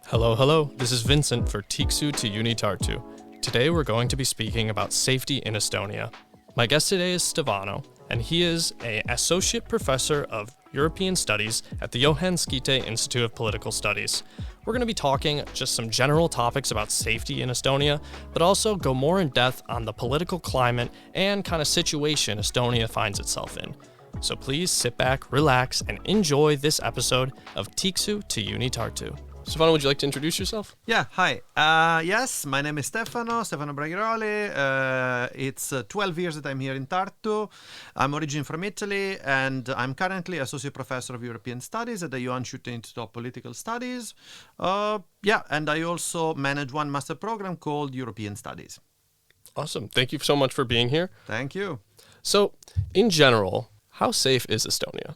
Hello, hello. This is Vincent for Tiksu to UniTartu. Today we're going to be speaking about safety in Estonia. My guest today is Stefano, and he is an associate professor of European Studies at the Johan Skytte Institute of Political Studies. We're going to be talking just some general topics about safety in Estonia, but also go more in depth on the political climate and kind of situation Estonia finds itself in. So please sit back, relax, and enjoy this episode of Tiksu to UniTartu. Stefano, would you like to introduce yourself? Yeah, hi. Yes, my name is Stefano Braghiroli. It's 12 years that I'm here in Tartu. I'm originally from Italy, and I'm currently Associate Professor of European Studies at the Johan Institute of Political Studies. And I also manage one master program called European Studies. Awesome. Thank you so much for being here. Thank you. So, in general, how safe is Estonia?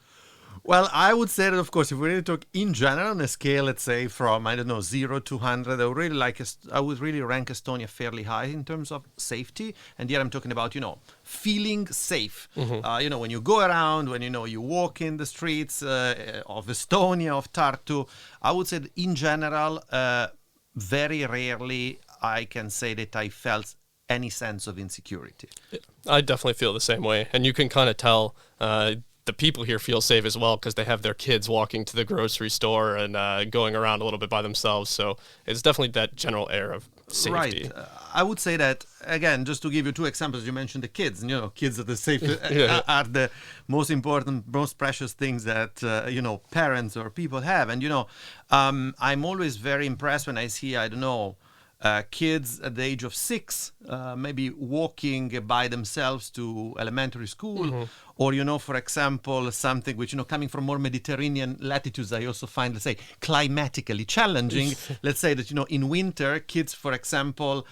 Well, I would say that, of course, if we really talk in general on a scale, let's say from, 0 to 100, I would really rank Estonia fairly high in terms of safety. And here I'm talking about, feeling safe. Mm-hmm. When you go around, when, you walk in the streets of Estonia, of Tartu, I would say that in general, very rarely I can say that I felt any sense of insecurity. I definitely feel the same way. And you can kind of tell the people here feel safe as well because they have their kids walking to the grocery store and going around a little bit by themselves. So it's definitely that general air of safety. Right. I would say that, again, just to give you two examples, you mentioned the kids. Kids are the safest, are the most important, most precious things that, parents or people have. And, I'm always very impressed when I see, kids at the age of 6, maybe walking by themselves to elementary school, mm-hmm. or, for example, something which, coming from more Mediterranean latitudes, I also find, let's say, climatically challenging. Let's say that, in winter, kids, for example,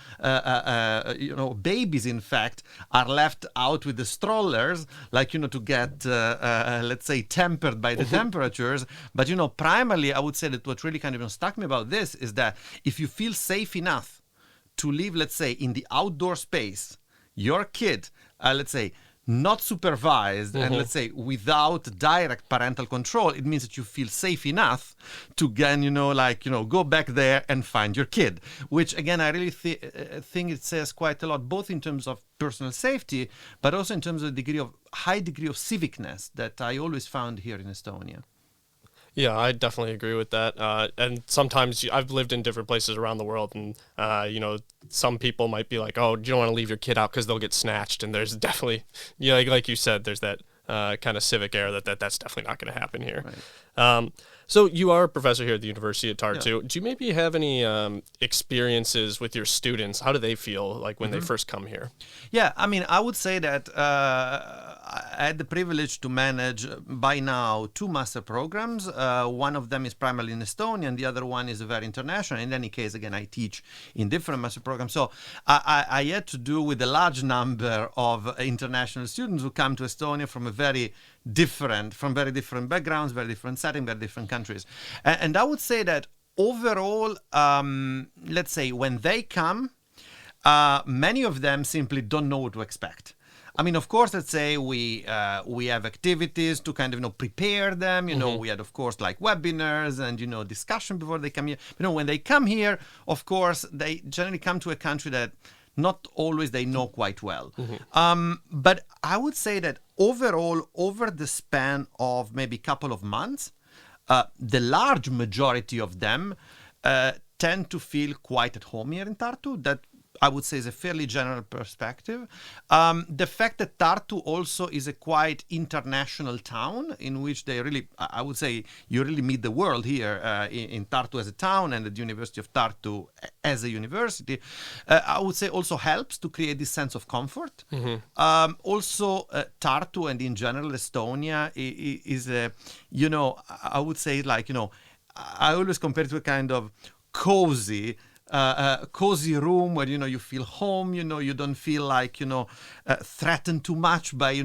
babies, in fact, are left out with the strollers, like, to get, let's say, tempered by the temperatures. But, primarily, I would say that what really kind of struck me about this is that if you feel safe enough to live, let's say, in the outdoor space, your kid, let's say, not supervised, mm-hmm. and let's say without direct parental control, it means that you feel safe enough to again, go back there and find your kid. Which again, I really think it says quite a lot, both in terms of personal safety, but also in terms of high degree of civicness that I always found here in Estonia. Yeah, I definitely agree with that. And sometimes I've lived in different places around the world, and some people might be like, "Oh, you don't want to leave your kid out because they'll get snatched." And there's definitely, like you said, there's that kind of civic air that's definitely not going to happen here. Right. So you are a professor here at the University of Tartu. Yeah. Do you maybe have any experiences with your students? How do they feel like when they first come here? Yeah, I would say that I had the privilege to manage by now 2 master programs. One of them is primarily in Estonia, and the other one is very international. In any case, again, I teach in different master programs. So I had to do with a large number of international students who come to Estonia from very different backgrounds, very different settings, very different countries. And I would say that overall, let's say when they come, many of them simply don't know what to expect. Of course, let's say we have activities to kind of prepare them. Mm-hmm. We had, of course, like webinars and discussion before they come here. When they come here, of course, they generally come to a country that not always they know quite well. Mm-hmm. But I would say that overall, over the span of maybe a couple of months, the large majority of them tend to feel quite at home here in Tartu. That I would say is a fairly general perspective. The fact that Tartu also is a quite international town in which they really, I would say, you really meet the world here in Tartu as a town and at the University of Tartu as a university, I would say also helps to create this sense of comfort. Mm-hmm. Also, Tartu and in general Estonia is a, I would say I always compare it to a kind of cozy room where you feel home, you don't feel like threatened too much by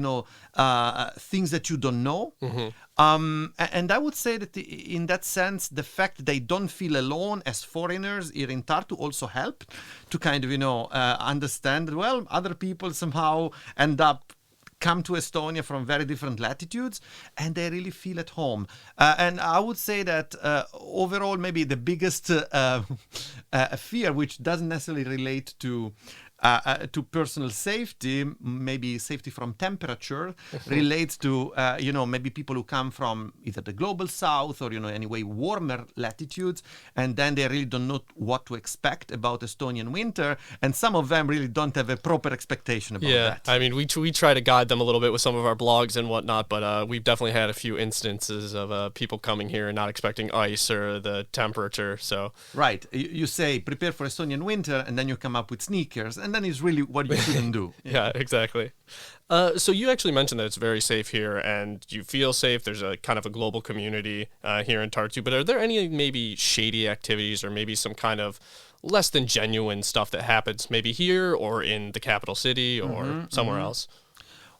things that you don't know. Mm-hmm. And I would say that in that sense, the fact that they don't feel alone as foreigners here in Tartu also helped to kind of understand that, well, other people somehow end up come to Estonia from very different latitudes, and they really feel at home. And I would say that overall, maybe the biggest fear, which doesn't necessarily relate to personal safety, maybe safety from temperature, relates to maybe people who come from either the global south or anyway warmer latitudes, and then they really don't know what to expect about Estonian winter, and some of them really don't have a proper expectation about that. I mean, we try to guide them a little bit with some of our blogs and whatnot, but we've definitely had a few instances of people coming here and not expecting ice or the temperature. So right, you say prepare for Estonian winter, and then you come up with sneakers, and then it's really what you shouldn't do. Yeah, exactly. So you actually mentioned that it's very safe here and you feel safe. There's a kind of a global community here in Tartu, but are there any maybe shady activities or maybe some kind of less than genuine stuff that happens maybe here or in the capital city or somewhere else?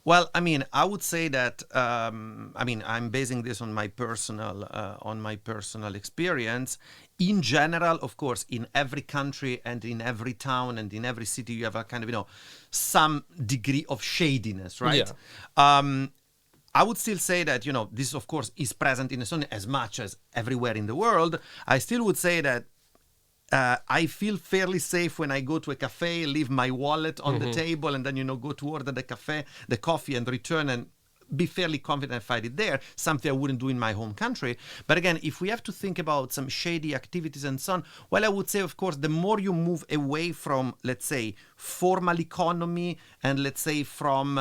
Well, I mean, I would say that I'm basing this on my personal experience. In general, of course, in every country and in every town and in every city, you have a kind of some degree of shadiness, right? Yeah. I would still say that this, of course, is present in Estonia as much as everywhere in the world. I still would say that I feel fairly safe when I go to a cafe, leave my wallet on the table, and then go to order the coffee, and return and be fairly confident I find it there, something I wouldn't do in my home country. But again, if we have to think about some shady activities and so on, well, I would say, of course, the more you move away from, let's say, formal economy and let's say from,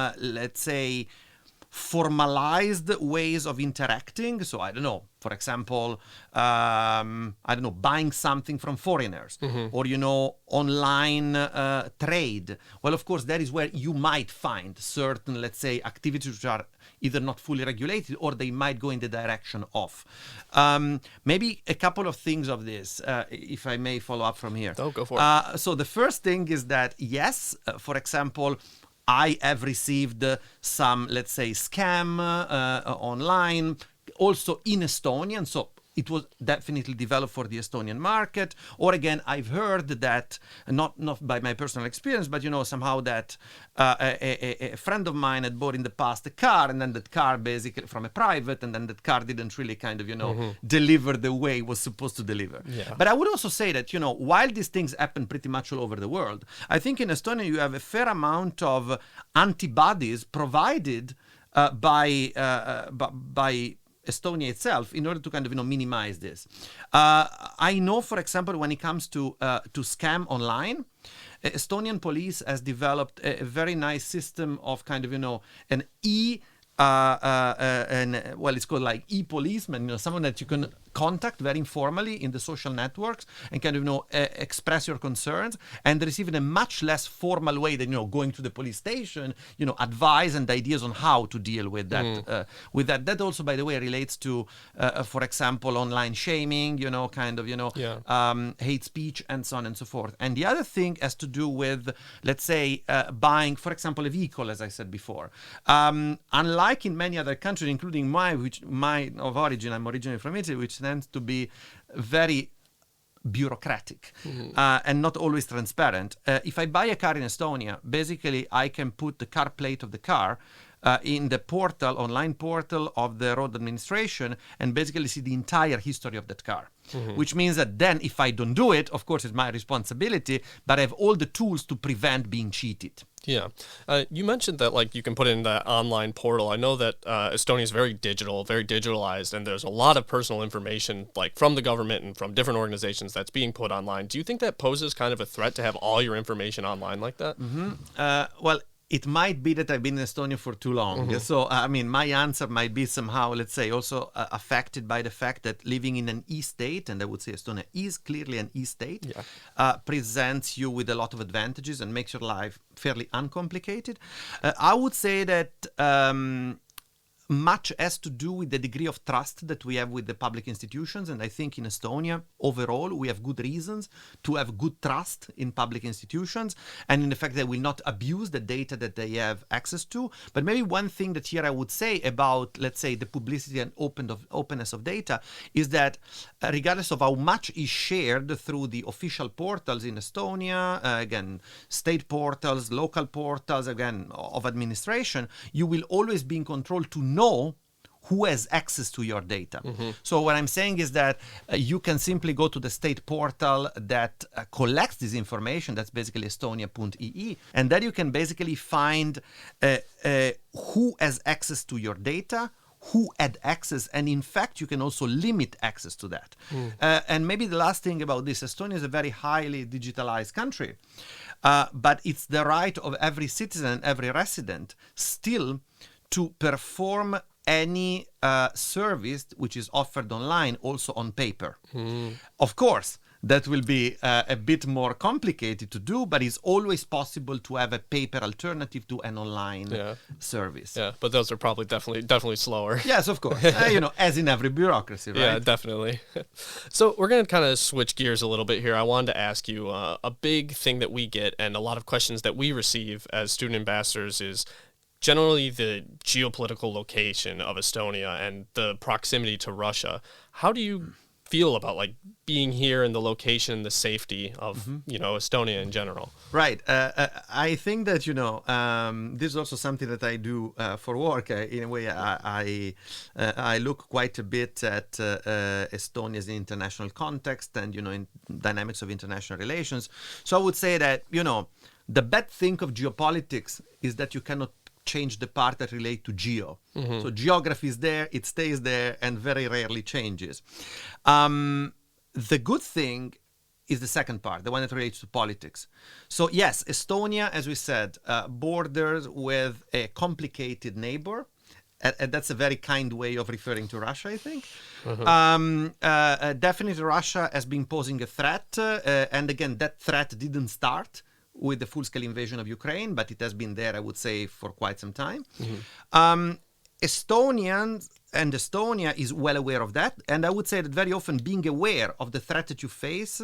formalized ways of interacting. So I don't know, for example, buying something from foreigners or, online trade. Well, of course, that is where you might find certain, let's say, activities which are either not fully regulated or they might go in the direction of. Maybe a couple of things of this, if I may follow up from here. Oh, go for it. So the first thing is that, yes, for example, I have received some, let's say, scam online, also in Estonian. So it was definitely developed for the Estonian market. Or again, I've heard that, not by my personal experience, but somehow that a friend of mine had bought in the past a car, and then that car basically from a private, and then that car didn't really kind of, deliver the way it was supposed to deliver. Yeah. But I would also say that, while these things happen pretty much all over the world, I think in Estonia you have a fair amount of antibodies provided by Estonia itself in order to kind of minimize this. I know, for example, when it comes to scam online, Estonian police has developed a very nice system of kind of an it's called like e-policeman, someone that you can contact very informally in the social networks and kind of express your concerns, and there is even a much less formal way than going to the police station, advice and ideas on how to deal with that. That also, by the way, relates to for example, online shaming, hate speech and so on and so forth. And the other thing has to do with, let's say, buying, for example, a vehicle, as I said before. Unlike in many other countries, including mine of origin, I'm originally from Italy, which tends to be very bureaucratic and not always transparent. If I buy a car in Estonia, basically I can put the car plate of the car in the online portal of the road administration, and basically see the entire history of that car. Which means that then if I don't do it, of course it's my responsibility, but I have all the tools to prevent being cheated. Yeah. You mentioned that you can put in the online portal. I know that Estonia is very digital, very digitalized, and there's a lot of personal information from the government and from different organizations that's being put online. Do you think that poses kind of a threat to have all your information online like that? Well, it might be that I've been in Estonia for too long. So, my answer might be somehow, let's say, also affected by the fact that living in an e-state, and I would say Estonia is clearly an e-state, presents you with a lot of advantages and makes your life fairly uncomplicated. I would say that much has to do with the degree of trust that we have with the public institutions. And I think in Estonia, overall, we have good reasons to have good trust in public institutions and in the fact that they will not abuse the data that they have access to. But maybe one thing that here I would say about, let's say, the publicity and openness of data is that regardless of how much is shared through the official portals in Estonia, again, state portals, local portals, again, of administration, you will always be in control to know who has access to your data. So what I'm saying is that you can simply go to the state portal that collects this information. That's basically estonia.ee. And there you can basically find who has access to your data, who had access, and in fact you can also limit access to that. And maybe the last thing about this, Estonia is a very highly digitalized country, but it's the right of every citizen, every resident still to perform any service which is offered online also on paper. Of course, that will be a bit more complicated to do, but it's always possible to have a paper alternative to an online service. Yeah, but those are probably definitely slower. Yes, of course. As in every bureaucracy, right? Yeah, definitely. So we're going to kind of switch gears a little bit here. I wanted to ask you a big thing that we get and a lot of questions that we receive as student ambassadors is generally the geopolitical location of Estonia and the proximity to Russia. How do you feel about like being here and the location, the safety of Estonia in general? Right. I think that this is also something that I do for work. In a way, I look quite a bit at Estonia's international context and in dynamics of international relations. So I would say that the bad thing of geopolitics is that you cannot change the part that relate to geo. So geography is there, it stays there, and very rarely changes. The good thing is the second part, the one that relates to politics. So yes, Estonia, as we said, borders with a complicated neighbor. And that's a very kind way of referring to Russia, I think. Definitely Russia has been posing a threat. And again, that threat didn't start with the full-scale invasion of Ukraine, but it has been there, I would say, for quite some time. Estonians and Estonia is well aware of that. And I would say that very often being aware of the threat that you face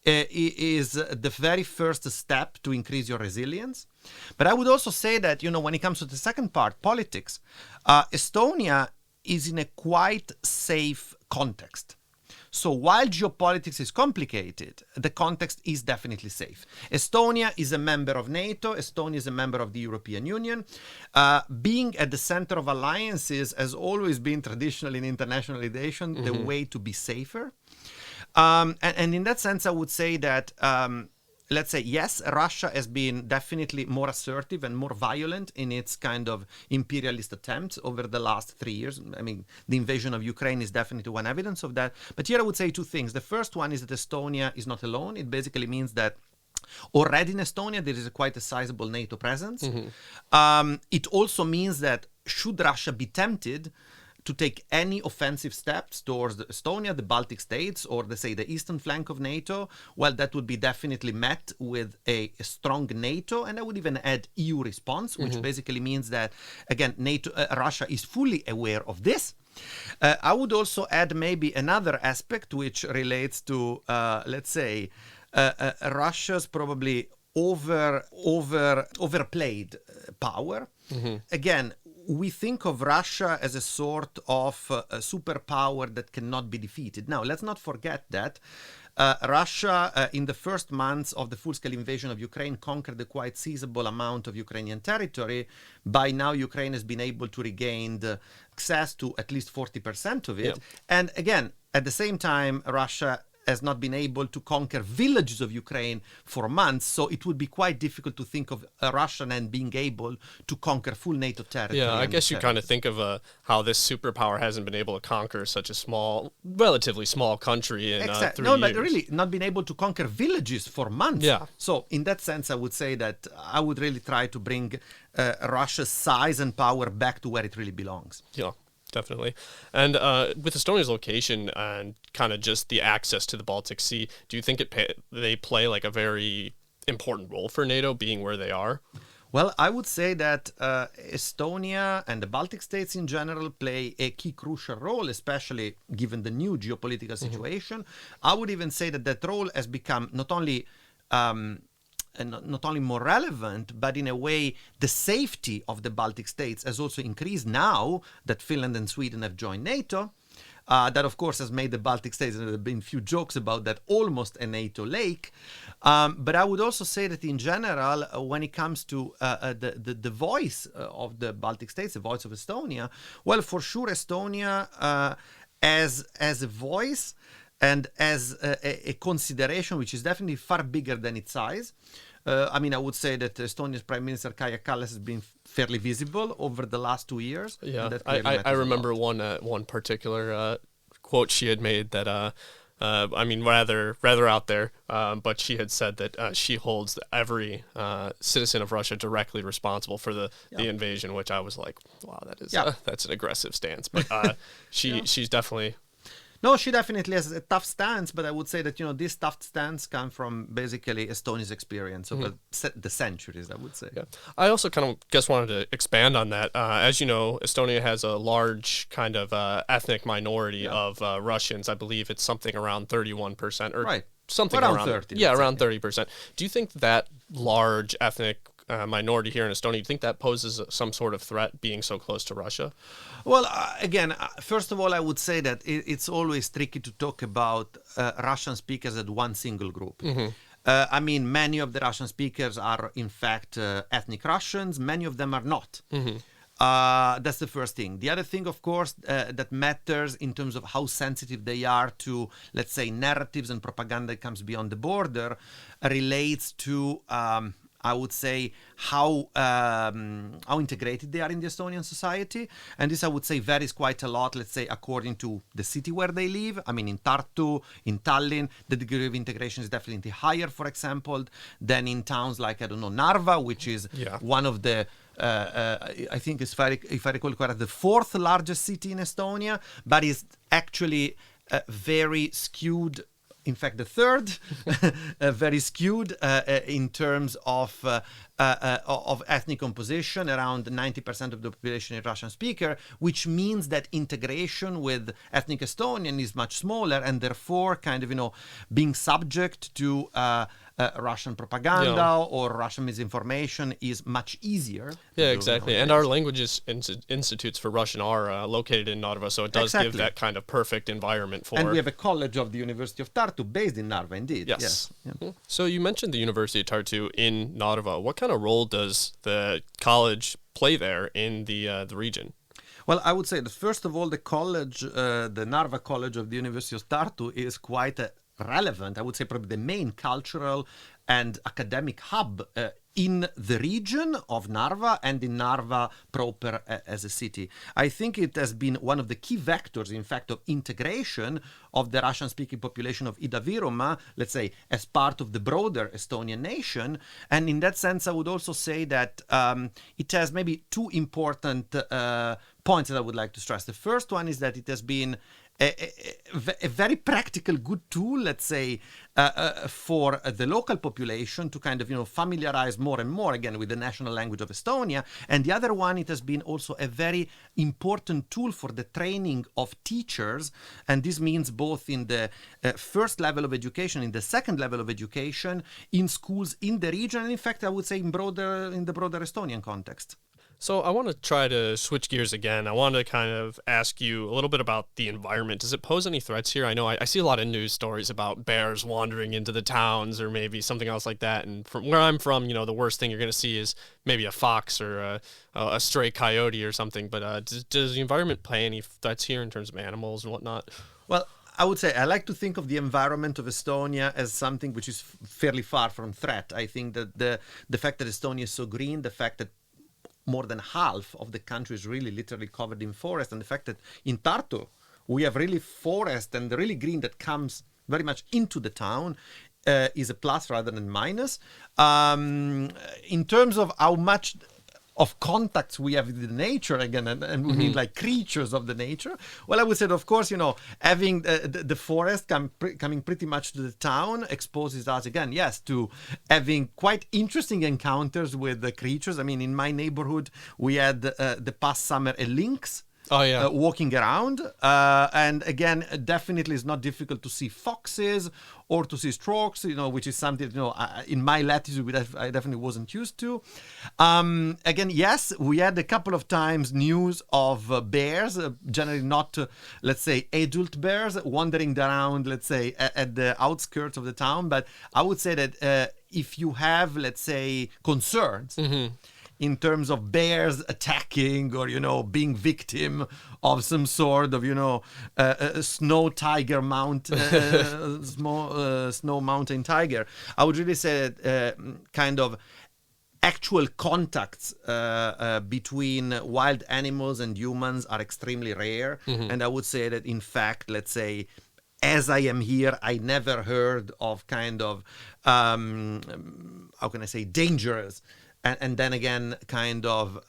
is the very first step to increase your resilience. But I would also say that, when it comes to the second part, politics, Estonia is in a quite safe context. So while geopolitics is complicated, the context is definitely safe. Estonia is a member of NATO. Estonia is a member of the European Union. Being at the center of alliances has always been traditionally in international relation the way to be safer. And in that sense, I would say that, let's say, yes, Russia has been definitely more assertive and more violent in its kind of imperialist attempts over the last 3 years. I mean, the invasion of Ukraine is definitely one evidence of that. But here I would say two things. The first one is that Estonia is not alone. It basically means that already in Estonia, there is quite a sizable NATO presence. It also means that should Russia be tempted to take any offensive steps towards Estonia, the Baltic states, or the eastern flank of NATO, well, that would be definitely met with a strong NATO, and I would even add EU response, which basically means that, again, Russia is fully aware of this. I would also add maybe another aspect which relates to, let's say, Russia's probably overplayed power. Again, we think of Russia as a sort of superpower that cannot be defeated. Now, let's not forget that Russia, in the first months of the full-scale invasion of Ukraine, conquered a quite sizable amount of Ukrainian territory. By now, Ukraine has been able to regain access to at least 40% of it. And again, at the same time, Russia has not been able to conquer villages of Ukraine for months, so it would be quite difficult to think of a Russian and being able to conquer full NATO territory. Yeah, I guess you kind of think of how this superpower hasn't been able to conquer such a relatively small country in 3 years. No, but really not been able to conquer villages for months. Yeah. So in that sense, I would say that I would really try to bring Russia's size and power back to where it really belongs. Yeah. Definitely. And with Estonia's location and kind of just the access to the Baltic Sea, do you think they play like a very important role for NATO being where they are? Well, I would say that Estonia and the Baltic states in general play a key crucial role, especially given the new geopolitical situation. I would even say that that role has become not only more relevant, but in a way, the safety of the Baltic states has also increased now that Finland and Sweden have joined NATO. That, of course, has made the Baltic states, and there have been few jokes about that, almost a NATO lake. But I would also say that in general, when it comes to the voice of the Baltic states, the voice of Estonia, well, for sure, Estonia as a voice and as a consideration, which is definitely far bigger than its size. I mean, I would say that Estonia's Prime Minister Kaja Kallas has been fairly visible over the last 2 years. Yeah, I remember one particular quote she had made that, I mean, rather out there, but she had said that she holds every citizen of Russia directly responsible for the invasion, which I was like, wow, that's an aggressive stance. But she's definitely... No, she definitely has a tough stance, but I would say that, this tough stance comes from basically Estonia's experience over the centuries, I would say. Yeah. I also kind of wanted to expand on that. As you know, Estonia has a large kind of ethnic minority of Russians. I believe it's something around 31%. Or right. Something around 30. Yeah, around 30%. Do you think that large ethnic minority here in Estonia, do you think that poses some sort of threat being so close to Russia? Well, again, first of all, I would say that it's always tricky to talk about Russian speakers as one single group. I mean, many of the Russian speakers are, in fact, ethnic Russians. Many of them are not. That's the first thing. The other thing, of course, that matters in terms of how sensitive they are to, let's say, narratives and propaganda that comes beyond the border relates to... I would say how integrated they are in the Estonian society. And this, I would say, varies quite a lot, let's say, according to the city where they live. I mean, in Tartu, in Tallinn, the degree of integration is definitely higher, for example, than in towns like, I don't know, Narva, which is one of the, I think, if I recall correctly, the fourth largest city in Estonia, but is actually very skewed. In fact, the third, very skewed in terms of ethnic composition. Around 90% of the population is Russian speaker, which means that integration with ethnic Estonian is much smaller, and therefore kind of, being subject to Russian propaganda or Russian misinformation is much easier. Yeah, exactly. And our languages institutes for Russian are located in Narva, so it does give that kind of perfect environment for... And we have a college of the University of Tartu based in Narva, indeed. Yes. Yeah. So you mentioned the University of Tartu in Narva. What kind of role does the college play there in the region? Well, I would say that first of all, the college, the Narva College of the University of Tartu is quite relevant. I would say probably the main cultural and academic hub in the region of Narva and in Narva proper as a city. I think it has been one of the key vectors, in fact, of integration of the Russian-speaking population of Ida-Virumaa, let's say, as part of the broader Estonian nation. And in that sense, I would also say that it has maybe two important points that I would like to stress. The first one is that it has been a very practical, good tool, let's say, for the local population to kind of, familiarize more and more, again, with the national language of Estonia. And the other one, it has been also a very important tool for the training of teachers. And this means both in the first level of education, in the second level of education, in schools in the region, and in fact, I would say in the broader Estonian context. So I want to try to switch gears again. I want to kind of ask you a little bit about the environment. Does it pose any threats here? I know I see a lot of news stories about bears wandering into the towns or maybe something else like that. And from where I'm from, the worst thing you're going to see is maybe a fox or a stray coyote or something. But does the environment play any threats here in terms of animals and whatnot? Well, I would say I like to think of the environment of Estonia as something which is fairly far from threat. I think that the fact that Estonia is so green, the fact that more than half of the country is really literally covered in forest, and the fact that in Tartu we have really forest and really green that comes very much into the town is a plus rather than minus. In terms of how much of contacts we have with the nature again, and we mean like creatures of the nature. Well, I would say that, of course, having the forest coming pretty much to the town exposes us again, yes, to having quite interesting encounters with the creatures. I mean, in my neighborhood, we had the past summer a lynx. Oh, yeah. Walking around. And again, definitely it's not difficult to see foxes or to see storks, which is something, in my latitude, I definitely wasn't used to. Again, yes, we had a couple of times news of bears, generally not, let's say, adult bears wandering around, let's say, at the outskirts of the town. But I would say that if you have, let's say, concerns, in terms of bears attacking or, being victim of some sort of, snow tiger snow mountain tiger, I would really say that kind of actual contacts between wild animals and humans are extremely rare. And I would say that, in fact, let's say, as I am here, I never heard of kind of, how can I say, dangerous and then again, kind of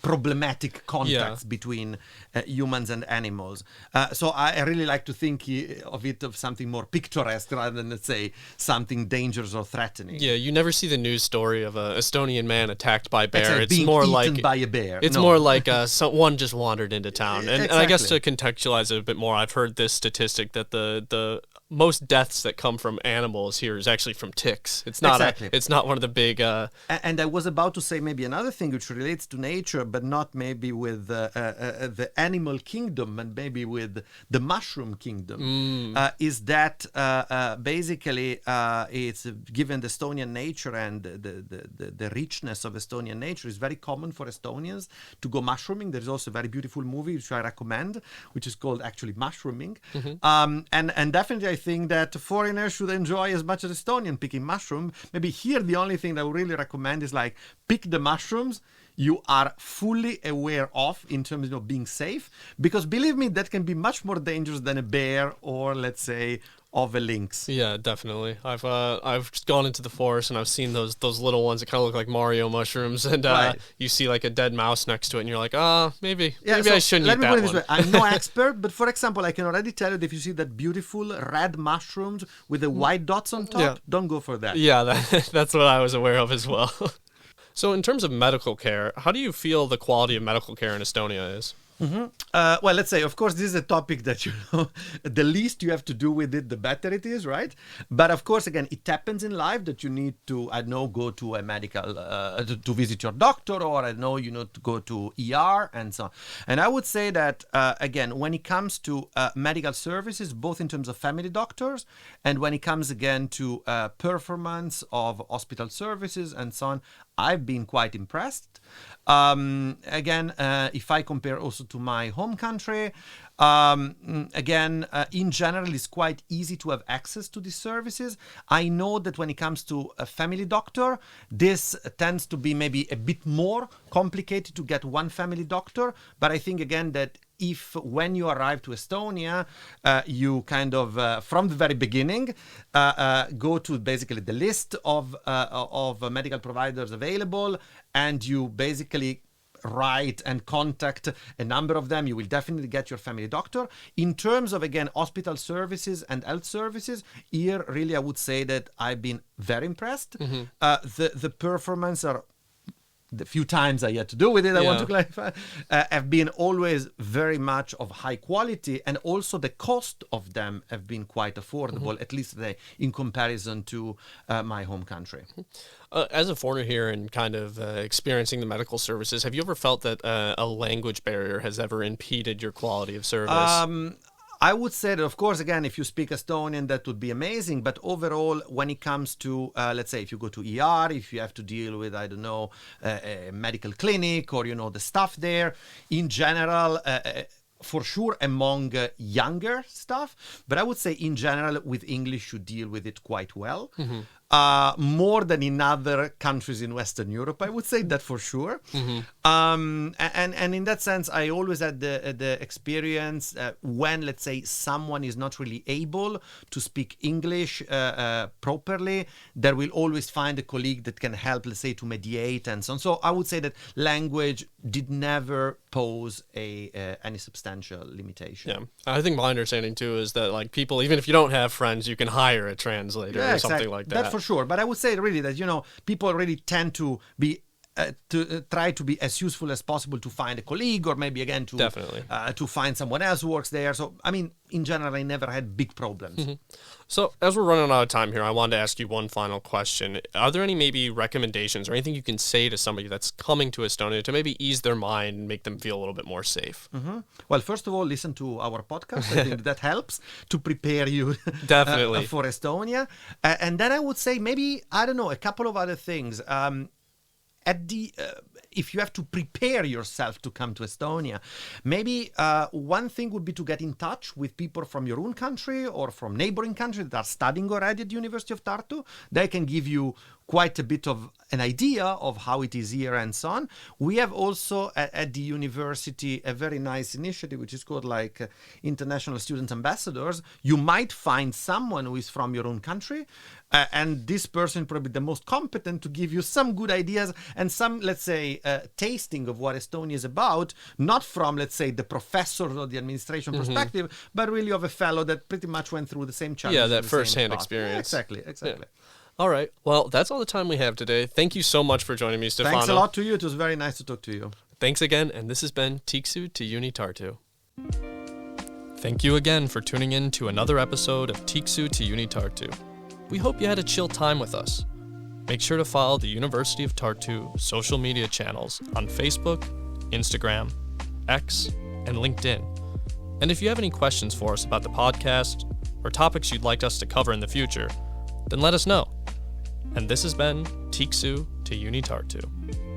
problematic contacts between humans and animals. So I really like to think of it of something more picturesque rather than, let's say, something dangerous or threatening. Yeah, you never see the news story of an Estonian man attacked by a bear. It's more like by a bear. It's more like one just wandered into town. And I guess to contextualize it a bit more, I've heard this statistic that the most deaths that come from animals here is actually from ticks. It's not it's not one of the big. And I was about to say maybe another thing which relates to nature, but not maybe with the animal kingdom, and maybe with the mushroom kingdom. Is that basically it's given the Estonian nature and the richness of Estonian nature is very common for Estonians to go mushrooming. There is also a very beautiful movie which I recommend, which is called actually Mushrooming, and definitely I think that foreigners should enjoy as much as Estonian picking mushroom. Maybe here the only thing that I would really recommend is like pick the mushrooms you are fully aware of in terms of being safe, because believe me, that can be much more dangerous than a bear or, let's say, of a lynx. Yeah, definitely. I've gone into the forest and I've seen those little ones that kind of look like Mario mushrooms, and you see like a dead mouse next to it, and you're like, maybe I shouldn't eat that one. Let me put it this way. I'm no expert, but for example, I can already tell you that if you see that beautiful red mushrooms with the white dots on top, don't go for that. Yeah, that's what I was aware of as well. So in terms of medical care, how do you feel the quality of medical care in Estonia is? Well, let's say, of course, this is a topic that, the least you have to do with it, the better it is, right? But of course, again, it happens in life that you need to, go to a medical, to visit your doctor, or to go to ER and so on. And I would say that, again, when it comes to medical services, both in terms of family doctors and when it comes again to performance of hospital services and so on, I've been quite impressed. Again, if I compare also to my home country, again, in general, it's quite easy to have access to these services. I know that when it comes to a family doctor, this tends to be maybe a bit more complicated to get one family doctor. But I think, again, that if when you arrive to Estonia, you kind of, from the very beginning, go to basically the list of medical providers available, and you basically write and contact a number of them, you will definitely get your family doctor. In terms of, again, hospital services and health services, here really I would say that I've been very impressed. The performance are, the few times I had to do with it, I want to clarify, have been always very much of high quality, and also the cost of them have been quite affordable, at least in comparison to my home country. As a foreigner here and kind of experiencing the medical services, have you ever felt that a language barrier has ever impeded your quality of service? I would say that, of course, again, if you speak Estonian, that would be amazing. But overall, when it comes to, let's say, if you go to ER, if you have to deal with, I don't know, a medical clinic or, the staff there, in general, for sure among younger staff. But I would say in general, with English, you deal with it quite well. more than in other countries in Western Europe, I would say that for sure. And in that sense, I always had the experience when, let's say, someone is not really able to speak English properly, there will always find a colleague that can help, let's say, to mediate and so on. So I would say that language did never pose any substantial limitation. Yeah, I think my understanding too is that like people, even if you don't have friends, you can hire a translator or something like that. That for sure. But I would say really that, people really tend to be try to be as useful as possible to find a colleague, or maybe again to Definitely. To find someone else who works there. So I mean, in general, I never had big problems. So as we're running out of time here, I wanted to ask you one final question. Are there any maybe recommendations or anything you can say to somebody that's coming to Estonia to maybe ease their mind and make them feel a little bit more safe? Well, first of all, listen to our podcast. I think that helps to prepare you Definitely. For Estonia. And then I would say maybe, I don't know, a couple of other things. If you have to prepare yourself to come to Estonia, maybe one thing would be to get in touch with people from your own country or from neighboring countries that are studying already at the University of Tartu. They can give you quite a bit of an idea of how it is here and so on. We have also at the university a very nice initiative which is called like International Student Ambassadors. You might find someone who is from your own country, and this person probably the most competent to give you some good ideas and some, let's say, tasting of what Estonia is about, not from, let's say, the professor or the administration perspective, but really of a fellow that pretty much went through the same challenge. Yeah, that first-hand experience. Yeah, exactly. Yeah. All right. Well, that's all the time we have today. Thank you so much for joining me, Stefano. Thanks a lot to you. It was very nice to talk to you. Thanks again, and this has been Tiksu to UniTartu. Thank you again for tuning in to another episode of Tiksu to UniTartu. We hope you had a chill time with us. Make sure to follow the University of Tartu social media channels on Facebook, Instagram, X, and LinkedIn. And if you have any questions for us about the podcast or topics you'd like us to cover in the future, then let us know. And this has been Tiksu to UniTartu.